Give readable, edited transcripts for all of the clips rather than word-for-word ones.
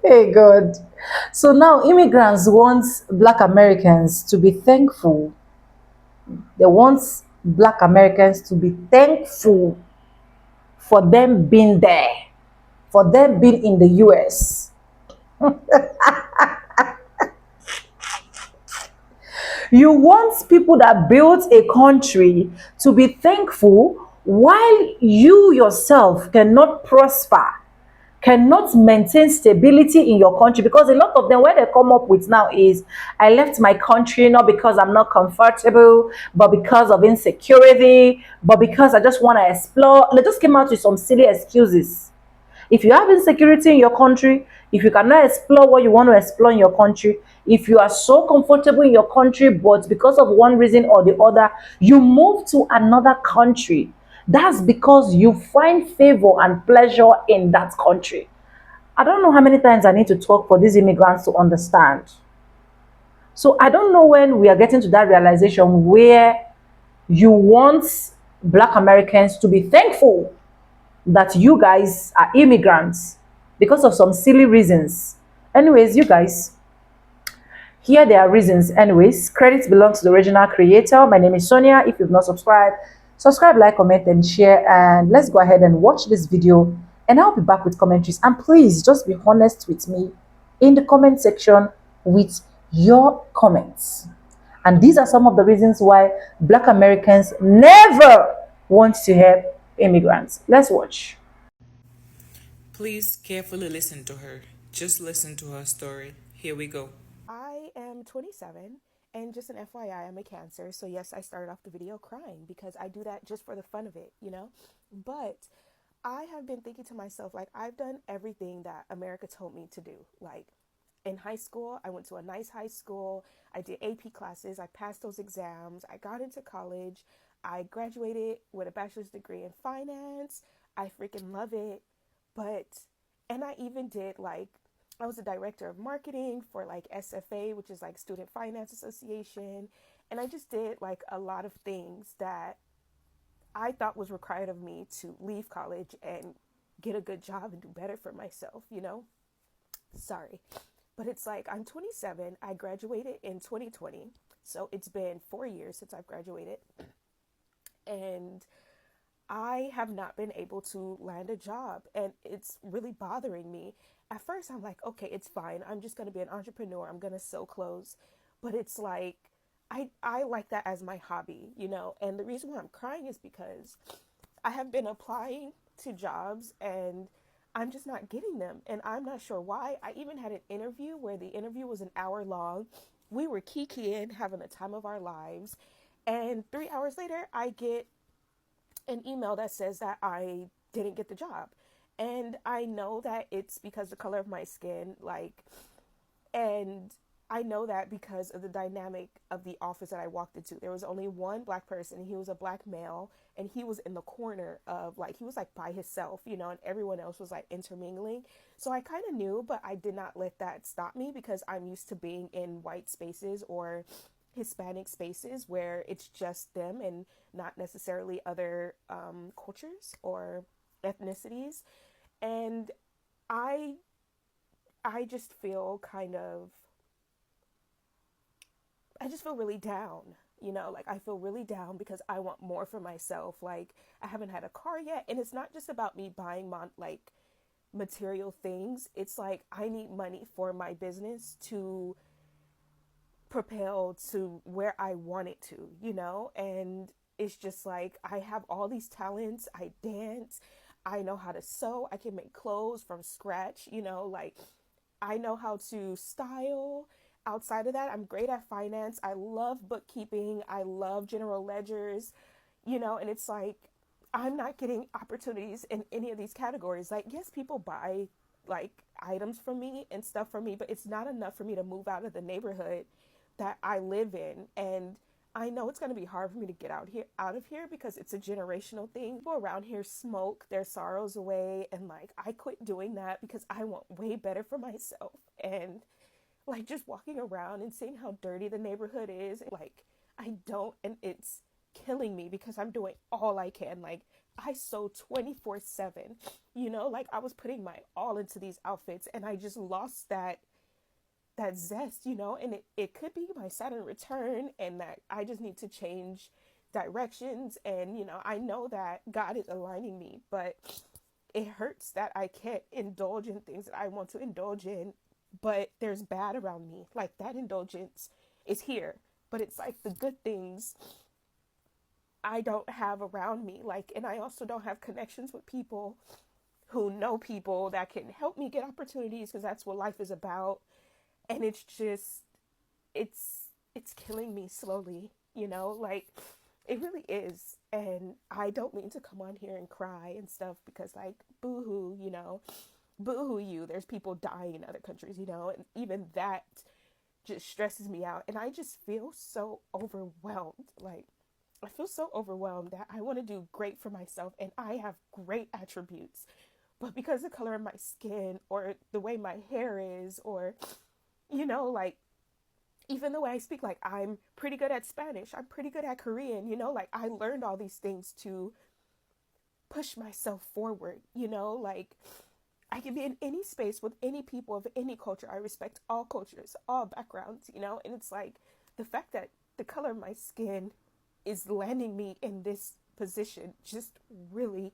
Hey, God. So now immigrants want Black Americans to be thankful. They want Black Americans to be thankful for them being there, for them being in the US. You want people that built a country to be thankful while you yourself cannot prosper, cannot maintain stability in your country, because a lot of them, what they come up with now is, I left my country not because I'm not comfortable, but because of insecurity, but because I just want to explore. They just came out with some silly excuses. If you have insecurity in your country, if you cannot explore what you want to explore in your country, if you are so comfortable in your country, but because of one reason or the other, you move to another country, that's because you find favor and pleasure in that country. I don't know how many times I need to talk for these immigrants to understand. So I don't know when we are getting to that realization where you want Black Americans to be thankful that you guys are immigrants because of some silly reasons. Anyways, you guys, here there are reasons. Anyways, credit belongs to the original creator. My name is Sonia. If you've not subscribed, subscribe, like, comment, and share. And let's go ahead and watch this video. And I'll be back with commentaries. And please just be honest with me in the comment section with your comments. And these are some of the reasons why Black Americans never want to help immigrants. Let's watch. Please carefully listen to her. Just listen to her story. Here we go. I am 27, and just an FYI, I'm a Cancer. So, yes, I started off the video crying because I do that just for the fun of it, you know? But I have been thinking to myself, like, I've done everything that America told me to do. Like, in high school, I went to a nice high school. I did AP classes. I passed those exams. I got into college. I graduated with a bachelor's degree in finance. I freaking love it. But, and I even did like, I was a director of marketing for like SFA, which is like Student Finance Association. And I just did like a lot of things that I thought was required of me to leave college and get a good job and do better for myself, you know? Sorry. But it's like I'm 27. I graduated in 2020. So it's been 4 years since I've graduated. And I have not been able to land a job. And it's really bothering me. At first, I'm like, okay, it's fine. I'm just going to be an entrepreneur. I'm going to sew clothes. But it's like, I like that as my hobby, you know? And the reason why I'm crying is because I have been applying to jobs and I'm just not getting them. And I'm not sure why. I even had an interview where the interview was an hour long. We were kikiing, having the time of our lives. And 3 hours later, I get an email that says that I didn't get the job. And I know that it's because the color of my skin, like, and I know that because of the dynamic of the office that I walked into. There was only one black person. He was a black male, and he was in the corner of like, he was like by himself, you know, and everyone else was like intermingling. So I kind of knew, but I did not let that stop me because I'm used to being in white spaces or Hispanic spaces where it's just them and not necessarily other cultures or ethnicities. And I I just feel kind of I just feel really down. You know, like I feel really down because I want more for myself. Like I haven't had a car yet, and it's not just about me buying like material things. It's like I need money for my business to propel to where I want it to, you know? And it's just like I have all these talents. I dance, I know how to sew, I can make clothes from scratch, you know, like I know how to style. Outside of that, I'm great at finance. I love bookkeeping. I love general ledgers, you know, and it's like I'm not getting opportunities in any of these categories. Like, yes, people buy like items from me and stuff from me, but it's not enough for me to move out of the neighborhood that I live in. And I know it's going to be hard for me to get out of here because it's a generational thing. People around here smoke their sorrows away, and like I quit doing that because I want way better for myself. And like just walking around and seeing how dirty the neighborhood is, like I don't, and it's killing me because I'm doing all I can. Like I sew 24/7. You know, like I was putting my all into these outfits and I just lost that zest, you know, and it could be my Saturn return and that I just need to change directions. And, you know, I know that God is aligning me, but it hurts that I can't indulge in things that I want to indulge in, but there's bad around me. Like that indulgence is here, but it's like the good things I don't have around me. Like, and I also don't have connections with people who know people that can help me get opportunities because that's what life is about. And it's just, it's killing me slowly, you know, like it really is. And I don't mean to come on here and cry and stuff because like boo-hoo, you know, boo-hoo you, there's people dying in other countries, you know, and even that just stresses me out. And I just feel so overwhelmed. Like I feel so overwhelmed that I want to do great for myself and I have great attributes. But because the color of my skin or the way my hair is or, you know, like even the way I speak, like I'm pretty good at Spanish, I'm pretty good at Korean, you know, like I learned all these things to push myself forward, you know, like I can be in any space with any people of any culture. I respect all cultures, all backgrounds, you know, and it's like the fact that the color of my skin is landing me in this position just really,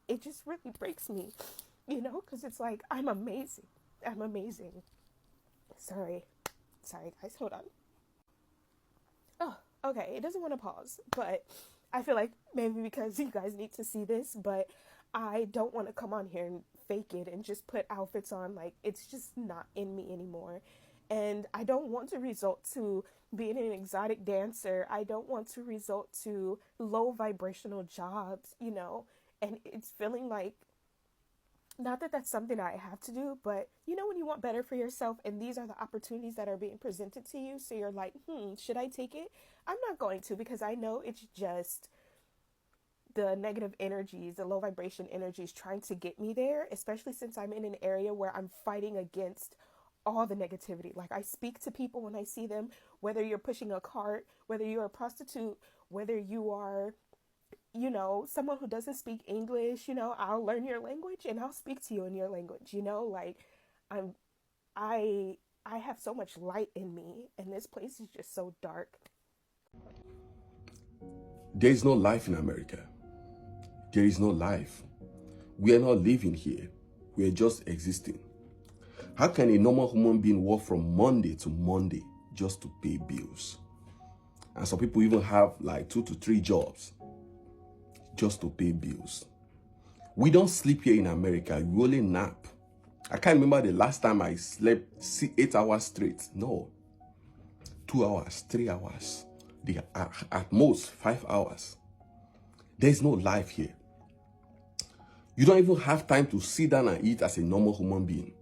it just really breaks me, you know, because it's like I'm amazing. I'm amazing. Sorry. Sorry, guys. Hold on. Oh, okay. It doesn't want to pause, but I feel like maybe because you guys need to see this, but I don't want to come on here and fake it and just put outfits on. Like, it's just not in me anymore. And I don't want to result to being an exotic dancer. I don't want to result to low vibrational jobs, you know? And it's feeling like not that that's something I have to do, but you know, when you want better for yourself and these are the opportunities that are being presented to you, so you're like, should I take it? I'm not going to because I know it's just the negative energies, the low vibration energies trying to get me there, especially since I'm in an area where I'm fighting against all the negativity. Like I speak to people when I see them, whether you're pushing a cart, whether you're a prostitute, whether you are, you know, someone who doesn't speak English, you know, I'll learn your language and I'll speak to you in your language, you know, like I'm I I have so much light in me and this place is just so dark. There is no life in America. There is no life. We are not living here. We are just existing. How can a normal human being work from Monday to Monday just to pay bills? And some people even have like 2 to 3 jobs just to pay bills. We don't sleep here in America. We only nap. I can't remember the last time I slept 8 hours straight. No. 2 hours, 3 hours. At most 5 hours. There's no life here. You don't even have time to sit down and eat as a normal human being.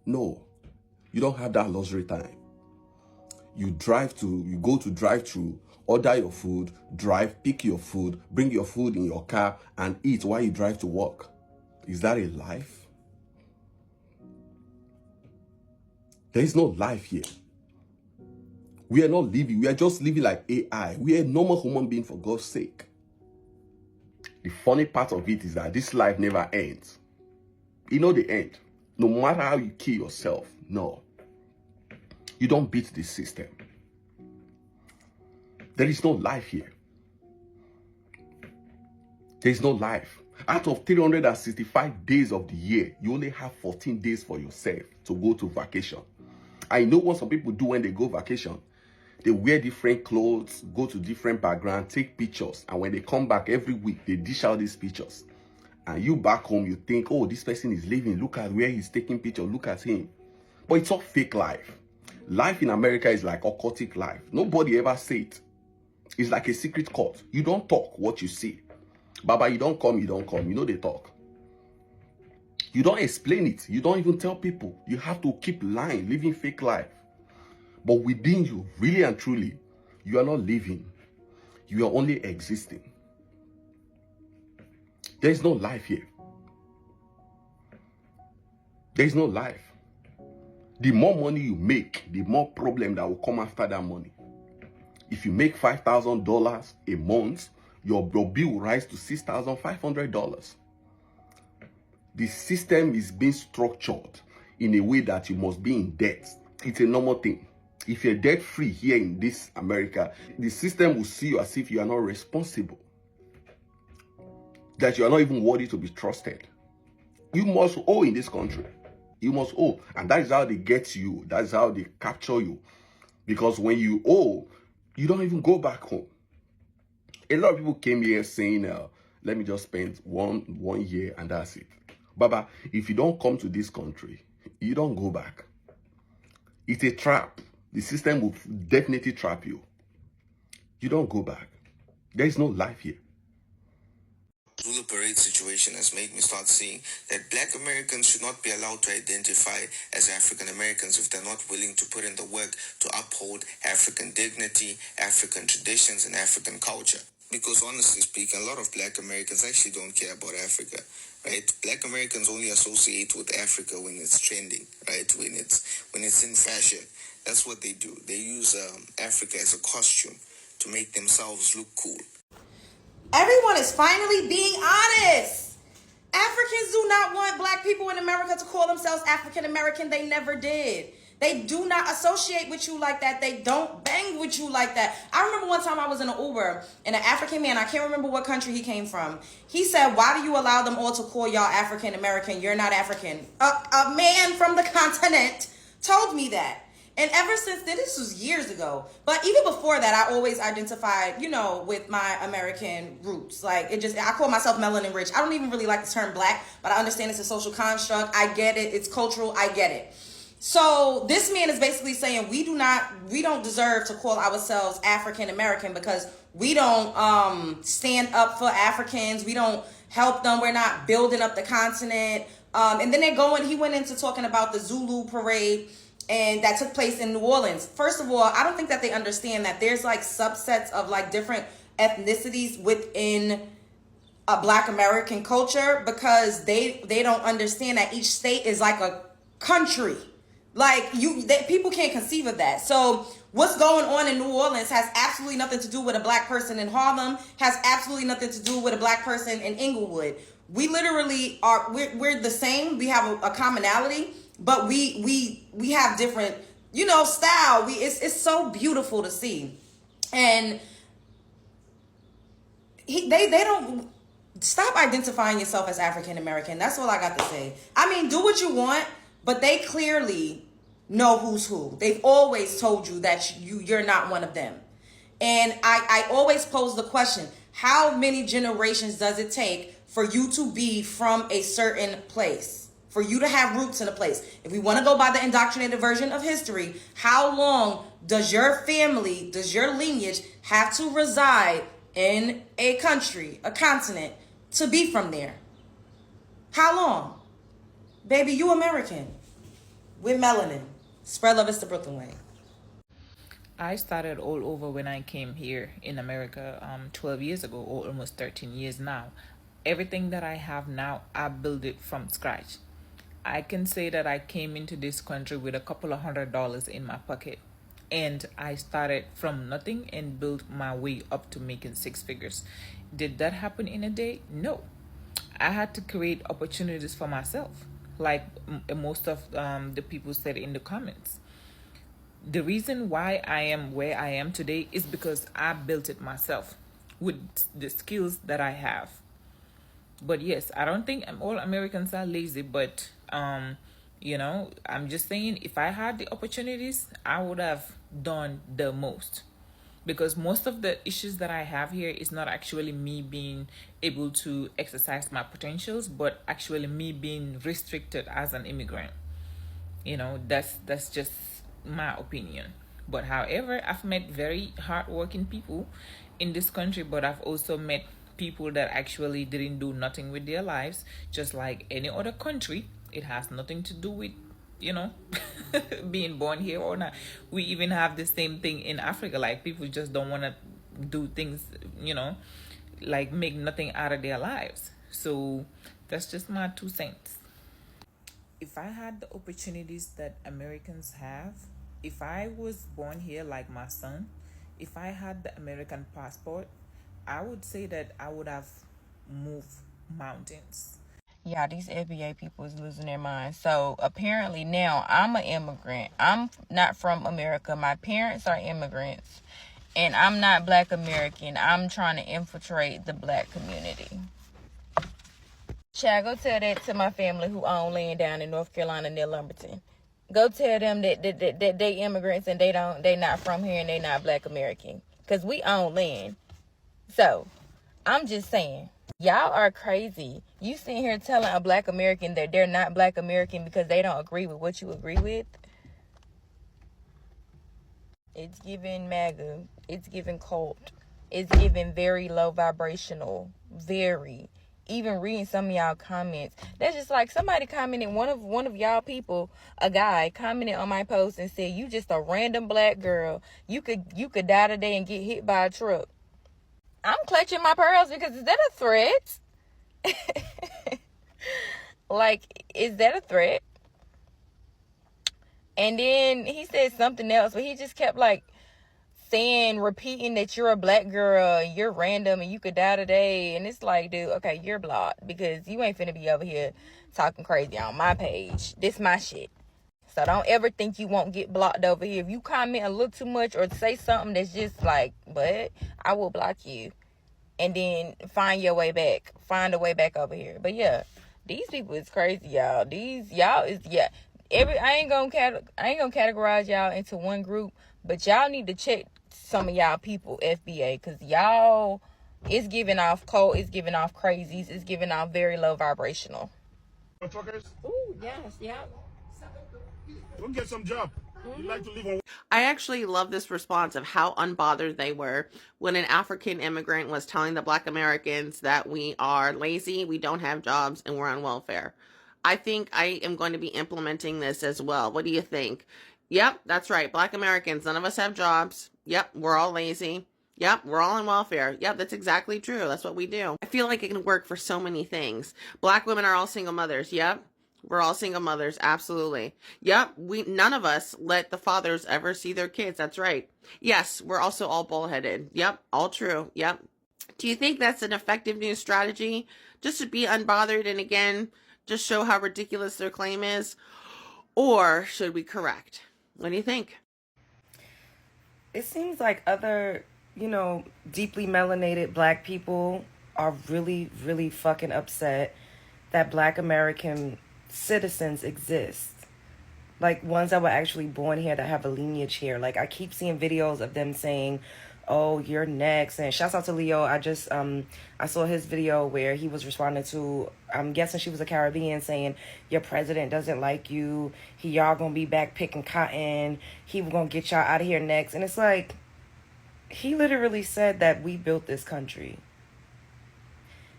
No. You don't have that luxury time. You go to drive-through, order your food, drive, pick your food, bring your food in your car and eat while you drive to work. Is that a life? There is no life here. We are not living. We are just living like AI. We are normal human beings for God's sake. The funny part of it is that this life never ends. You know the end. No matter how you kill yourself, no. You don't beat the system. There is no life here. There is no life. Out of 365 days of the year, you only have 14 days for yourself to go to vacation. I know what some people do when they go vacation. They wear different clothes, go to different backgrounds, take pictures. And when they come back every week, they dish out these pictures. And you back home, you think, oh, this person is living. Look at where he's taking pictures. Look at him. But it's all fake life. Life in America is like occultic life. Nobody ever say it. It's like a secret court. You don't talk what you see. Baba, you don't come, you don't come. You know they talk. You don't explain it. You don't even tell people. You have to keep lying, living fake life. But within you, really and truly, you are not living. You are only existing. There is no life here. There is no life. The more money you make, the more problem that will come after that money. If you make $5,000 a month, your bill will rise to $6,500. The system is being structured in a way that you must be in debt. It's a normal thing. If you're debt free here in this America, the system will see you as if you are not responsible, that you are not even worthy to be trusted. You must owe in this country. You must owe. And that is how they get you. That is how they capture you. Because when you owe, you don't even go back home. A lot of people came here saying, let me just spend one year and that's it. Baba, if you don't come to this country, you don't go back. It's a trap. The system will definitely trap you. You don't go back. There is no life here. Zulu parade situation has made me start seeing that Black Americans should not be allowed to identify as African Americans if they're not willing to put in the work to uphold African dignity, African traditions, and African culture. Because honestly speaking, a lot of Black Americans actually don't care about Africa, right? Black Americans only associate with Africa when it's trending, right? When it's in fashion. That's what they do. They use Africa as a costume to make themselves look cool. Everyone is finally being honest. Africans do not want Black people in America to call themselves African American. They never did. They do not associate with you like that. They don't bang with you like that. I remember one time I was in an Uber and an African man, I can't remember what country he came from. He said, why do you allow them all to call y'all African American? You're not African. A man from the continent told me that. And ever since then, this was years ago, but even before that, I always identified, with my American roots. Like I call myself melanin rich. I don't even really like the term Black, but I understand it's a social construct. I get it. It's cultural. I get it. So this man is basically saying we don't deserve to call ourselves African American because we don't stand up for Africans. We don't help them. We're not building up the continent. And then he went into talking about the Zulu parade and that took place in New Orleans. First of all, I don't think that they understand that there's like subsets of like different ethnicities within a Black American culture because they don't understand that each state is like a country. Like people can't conceive of that. So what's going on in New Orleans has absolutely nothing to do with a Black person in Harlem, has absolutely nothing to do with a Black person in Inglewood. We literally we're the same. We have a commonality, but we have different, style. It's so beautiful to see. And they don't stop identifying yourself as African American. That's all I got to say. I mean, do what you want, but they clearly know who's who. They've always told you that you're not one of them. And I always pose the question, how many generations does it take for you to be from a certain place, for you to have roots in a place? If we want to go by the indoctrinated version of history, how long does your family, does your lineage have to reside in a country, a continent, to be from there? How long? Baby, you American with melanin. Spread love is the Brooklyn way. I started all over when I came here in America 12 years ago, or almost 13 years now. Everything that I have now, I built it from scratch. I can say that I came into this country with a couple of $100 in my pocket. And I started from nothing and built my way up to making six figures. Did that happen in a day? No. I had to create opportunities for myself, like most of the people said in the comments. The reason why I am where I am today is because I built it myself with the skills that I have. But yes, I don't think all Americans are lazy, but I'm just saying, if I had the opportunities, I would have done the most. Because most of the issues that I have here is not actually me being able to exercise my potentials, but actually me being restricted as an immigrant. That's just my opinion. But however, I've met very hardworking people in this country, but I've also met people that actually didn't do nothing with their lives. Just like any other country, it has nothing to do with being born here or not. We even have the same thing in Africa. Like, people just don't want to do things, like make nothing out of their lives. So that's just my 2 cents. If I had the opportunities that Americans have, if I was born here like my son, if I had the American passport, I would say that I would have moved mountains. Yeah, these FBA people is losing their minds. So apparently now I'm an immigrant. I'm not from America. My parents are immigrants. And I'm not Black American. I'm trying to infiltrate the Black community. Child, go tell that to my family who own land down in North Carolina near Lumberton. Go tell them that they immigrants and they not from here and they not Black American. Because we own land. So, I'm just saying. Y'all are crazy. You sitting here telling a Black American that they're not Black American because they don't agree with what you agree with. It's giving MAGA. It's giving cult. It's giving very low vibrational. Very. Even reading some of y'all comments, that's just like somebody commented. One of y'all people, a guy commented on my post and said, "You just a random Black girl. You could die today and get hit by a truck." I'm clutching my pearls because is that a threat? Like, is that a threat? And then he said something else, but he just kept like repeating that you're a Black girl, you're random, and you could die today. And it's like, dude, okay, you're blocked because you ain't finna be over here talking crazy on my page. This my shit. So don't ever think you won't get blocked over here. If you comment a little too much or say something that's just like, but I will block you. And then find your way back. Find a way back over here. But yeah, these people is crazy, y'all. I ain't gonna categorize y'all into one group, but y'all need to check some of y'all people FBA, because y'all, it's giving off cold, it's giving off crazies, it's giving off very low vibrational. Oh yes, yeah. Go get some job. You like to live on. I actually love this response of how unbothered they were when an African immigrant was telling the Black Americans that we are lazy, we don't have jobs, and we're on welfare. I think I am going to be implementing this as well. What do you think? Yep, that's right. Black Americans, none of us have jobs. Yep, we're all lazy. Yep, we're all on welfare. Yep, that's exactly true. That's what we do. I feel like it can work for so many things. Black women are all single mothers. Yep. We're all single mothers, absolutely. Yep, none of us let the fathers ever see their kids. That's right. Yes, we're also all bullheaded. Yep, all true. Yep. Do you think that's an effective new strategy? Just to be unbothered and again, just show how ridiculous their claim is? Or should we correct? What do you think? It seems like other, deeply melanated Black people are really, really fucking upset that Black American citizens exist, like ones that were actually born here that have a lineage here. Like, I keep seeing videos of them saying, "Oh, you're next," and shouts out to Leo. I saw his video where he was responding to, I'm guessing she was a Caribbean, saying, "Your president doesn't like you, y'all gonna be back picking cotton, he gonna get y'all out of here next." And it's like, he literally said that we built this country.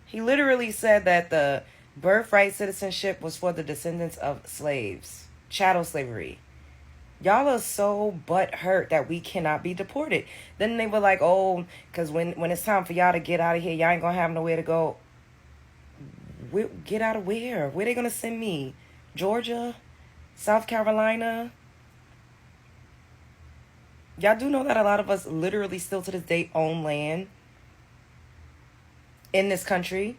He literally said that the birthright citizenship was for the descendants of slaves. Chattel slavery. Y'all are so butthurt that we cannot be deported. Then they were like, "Oh, because when it's time for y'all to get out of here, y'all ain't going to have nowhere to go." Get out of where? Where they going to send me? Georgia? South Carolina? Y'all do know that a lot of us literally still to this day own land in this country?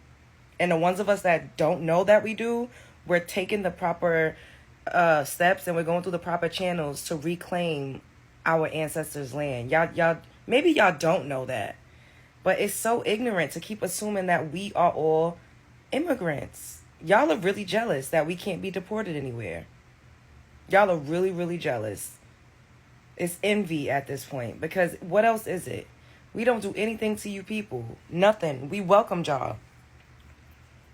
And the ones of us that don't know that we do, we're taking the proper steps and we're going through the proper channels to reclaim our ancestors' land. Maybe y'all don't know that, but it's so ignorant to keep assuming that we are all immigrants. Y'all are really jealous that we can't be deported anywhere. Y'all are really, really jealous. It's envy at this point, because what else is it? We don't do anything to you people. Nothing. We welcome y'all.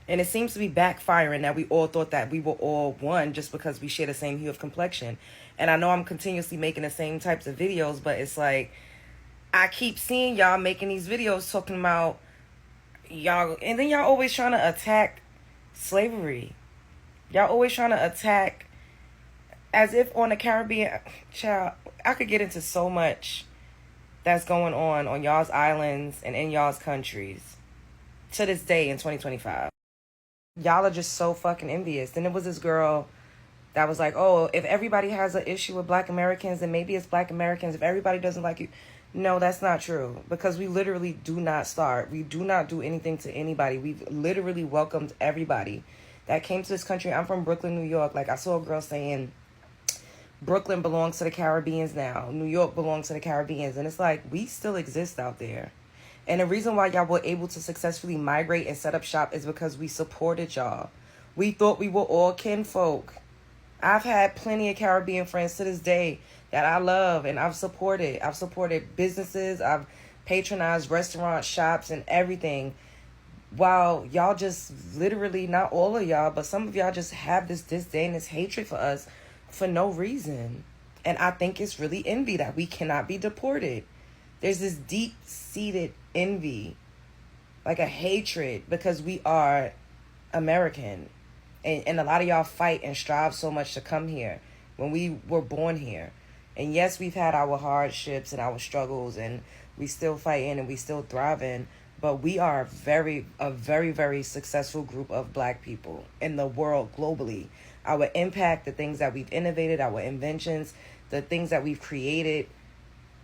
And it seems to be backfiring that we all thought that we were all one just because we share the same hue of complexion. And I know I'm continuously making the same types of videos, but it's like, I keep seeing y'all making these videos talking about y'all, and then y'all always trying to attack slavery. Y'all always trying to attack as if on the Caribbean. Child, I could get into so much that's going on y'all's islands and in y'all's countries to this day in 2025. Y'all are just so fucking envious. Then there was this girl that was like, "Oh, if everybody has an issue with Black Americans, then maybe it's Black Americans. If everybody doesn't like you." No, that's not true because we literally do not start. We do not do anything to anybody. We've literally welcomed everybody that came to this country. I'm from Brooklyn, New York. Like, I saw a girl saying Brooklyn belongs to the Caribbeans now. New York belongs to the Caribbeans. And it's like, we still exist out there. And the reason why y'all were able to successfully migrate and set up shop is because we supported y'all. We thought we were all kinfolk. I've had plenty of Caribbean friends to this day that I love and I've supported. I've supported businesses. I've patronized restaurants, shops, and everything. While y'all just literally, not all of y'all, but some of y'all just have this disdain, this hatred for us for no reason. And I think it's really envy that we cannot be deported. There's this deep-seated envy, like a hatred because we are American. And a lot of y'all fight and strive so much to come here when we were born here. And yes, we've had our hardships and our struggles and we still fighting and we still thriving. But we are a very, very successful group of Black people in the world globally. Our impact, the things that we've innovated, our inventions, the things that we've created,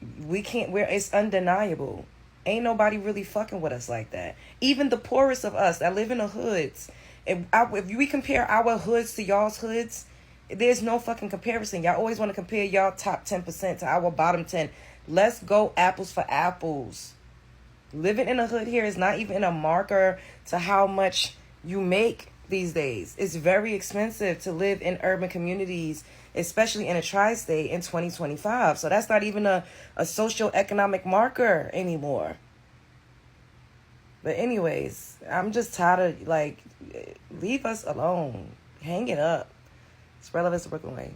it's undeniable. Ain't nobody really fucking with us like that. Even the poorest of us that live in the hoods, if we compare our hoods to y'all's hoods, there's no fucking comparison. Y'all always want to compare y'all top 10% to our bottom 10. Let's go apples for apples. Living in a hood here is not even a marker to how much you make these days. It's very expensive to live in urban communities, especially in a tri-state in 2025. So that's not even a socio-economic marker anymore. But anyways, I'm just tired of, like, leave us alone. Hang it up. It's relevant to Brooklyn Way.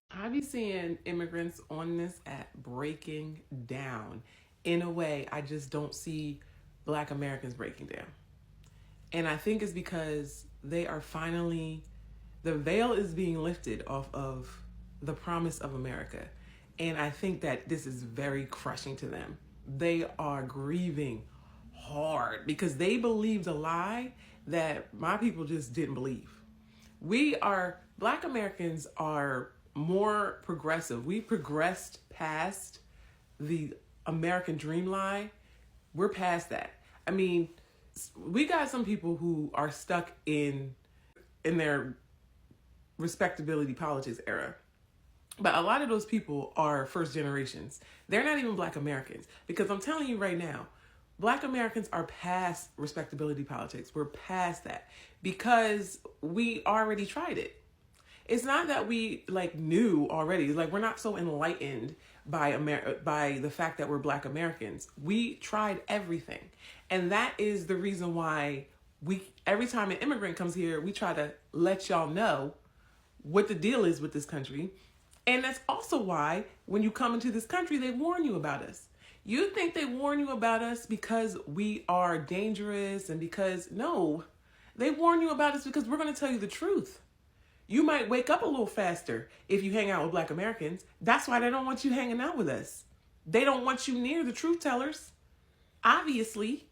I be seeing immigrants on this app breaking down in a way I just don't see Black Americans breaking down. And I think it's because they are finally, the veil is being lifted off of the promise of America. And I think that this is very crushing to them. They are grieving hard because they believed a lie that my people just didn't believe. Black Americans are more progressive. We progressed past the American dream lie. We're past that. I mean, we got some people who are stuck in their respectability politics era. But a lot of those people are first generations. They're not even Black Americans. Because I'm telling you right now, Black Americans are past respectability politics. We're past that because we already tried it. It's not that we knew already. It's like we're not so enlightened by the fact that we're Black Americans. We tried everything. And that is the reason why every time an immigrant comes here, we try to let y'all know what the deal is with this country. And that's also why when you come into this country, they warn you about us. You think they warn you about us because we are dangerous and no, they warn you about us because we're going to tell you the truth. You might wake up a little faster if you hang out with Black Americans. That's why they don't want you hanging out with us. They don't want you near the truth tellers, obviously.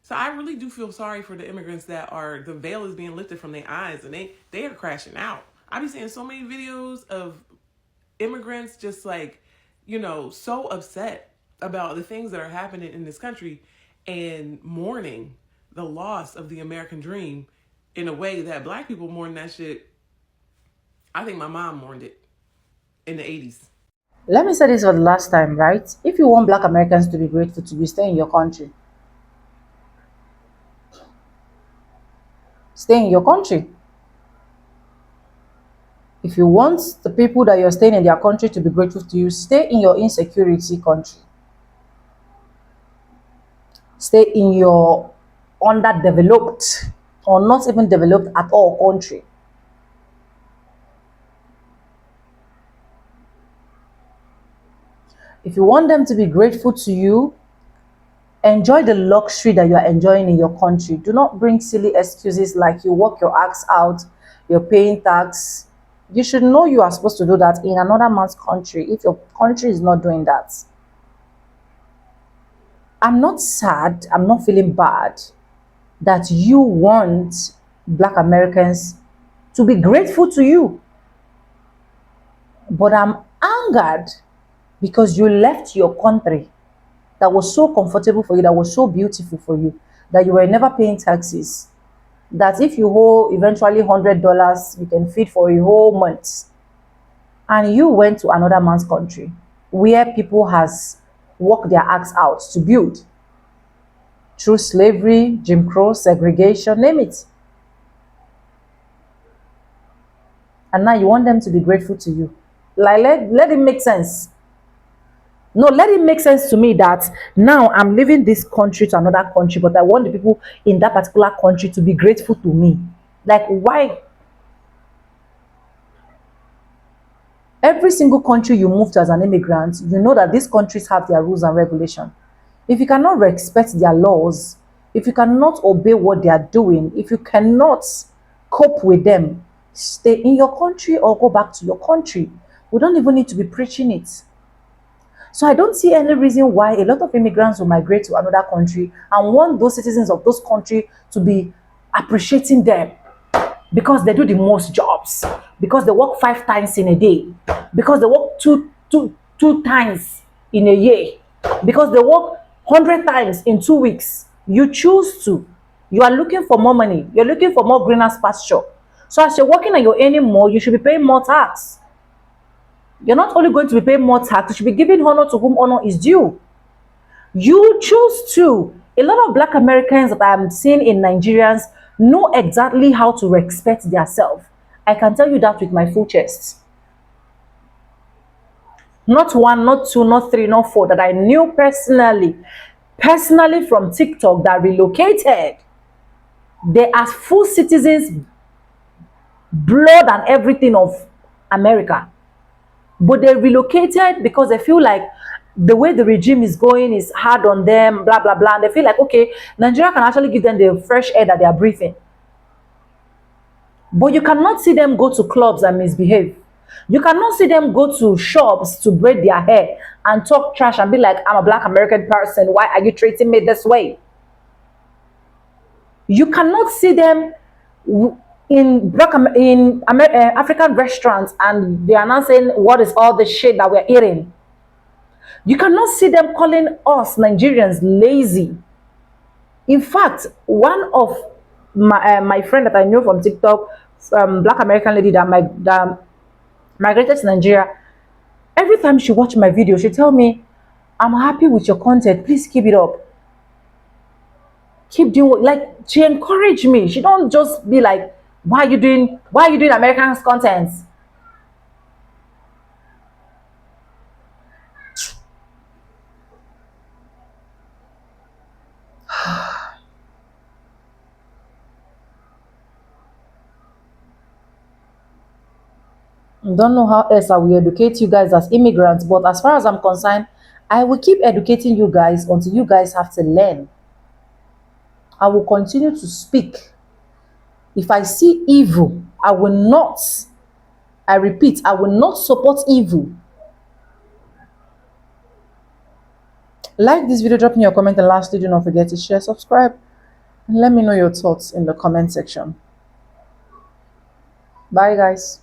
So I really do feel sorry for the immigrants the veil is being lifted from their eyes and they are crashing out. I've been seeing so many videos of immigrants just so upset about the things that are happening in this country and mourning the loss of the American dream in a way that Black people mourn that shit. I think my mom mourned it in the 80s. Let me say this for the last time, right? If you want Black Americans to be grateful to you, stay in your country. Stay in your country. If you want the people that you're staying in their country to be grateful to you, stay in your insecurity country. Stay in your underdeveloped or not even developed at all country. If you want them to be grateful to you, enjoy the luxury that you are enjoying in your country. Do not bring silly excuses like you work your ass out, you're paying tax. You should know you are supposed to do that in another man's country if your country is not doing that. I'm not sad, I'm not feeling bad that you want Black Americans to be grateful to you. But I'm angered because you left your country that was so comfortable for you, that was so beautiful for you, that you were never paying taxes, that if you owe eventually $100, you can feed for a whole month. And you went to another man's country where people has worked their axe out to build through slavery, Jim Crow, segregation, name it. And now you want them to be grateful to you. Like, let it make sense. No, let it make sense to me that now I'm leaving this country to another country, but I want the people in that particular country to be grateful to me. Like, why? Every single country you move to as an immigrant, you know that these countries have their rules and regulations. If you cannot respect their laws, if you cannot obey what they are doing, if you cannot cope with them, stay in your country or go back to your country. We don't even need to be preaching it. So I don't see any reason why a lot of immigrants will migrate to another country and want those citizens of those countries to be appreciating them because they do the most jobs, because they work 5 times in a day, because they work two times in a year, because they work 100 times in 2 weeks. You choose to. You are looking for more money. You're looking for more greener pasture. So as you're working and you're earning more, you should be paying more tax. You're not only going to be paying more tax, you should be giving honor to whom honor is due. You choose to. A lot of Black Americans that I'm seeing in Nigerians know exactly how to respect themselves. I can tell you that with my full chest. Not one, not two, not three, not four that I knew personally from TikTok that relocated. They are full citizens, blood and everything of America. But they relocated because they feel like the way the regime is going is hard on them, blah, blah, blah. And they feel like, okay, Nigeria can actually give them the fresh air that they are breathing. But you cannot see them go to clubs and misbehave. You cannot see them go to shops to braid their hair and talk trash and be like, I'm a Black American person. Why are you treating me this way? You cannot see them in African restaurants and they are not saying, what is all the shit that we're eating? You cannot see them calling us Nigerians lazy. In fact, one of my friend that I knew from TikTok, Black American lady that migrated to Nigeria, every time she watch my video, she tell me, I'm happy with your content. Please keep it up. Keep doing like she encouraged me. She don't just be like, why are you doing Americans content? Don't know how else I will educate you guys as immigrants, but as far as I'm concerned, I will keep educating you guys until you guys have to learn. I will continue to speak. If I see evil, I will not, I repeat, I will not support evil. Like this video, drop me your comment, and lastly, do not forget to share, subscribe, and let me know your thoughts in the comment section. Bye, guys.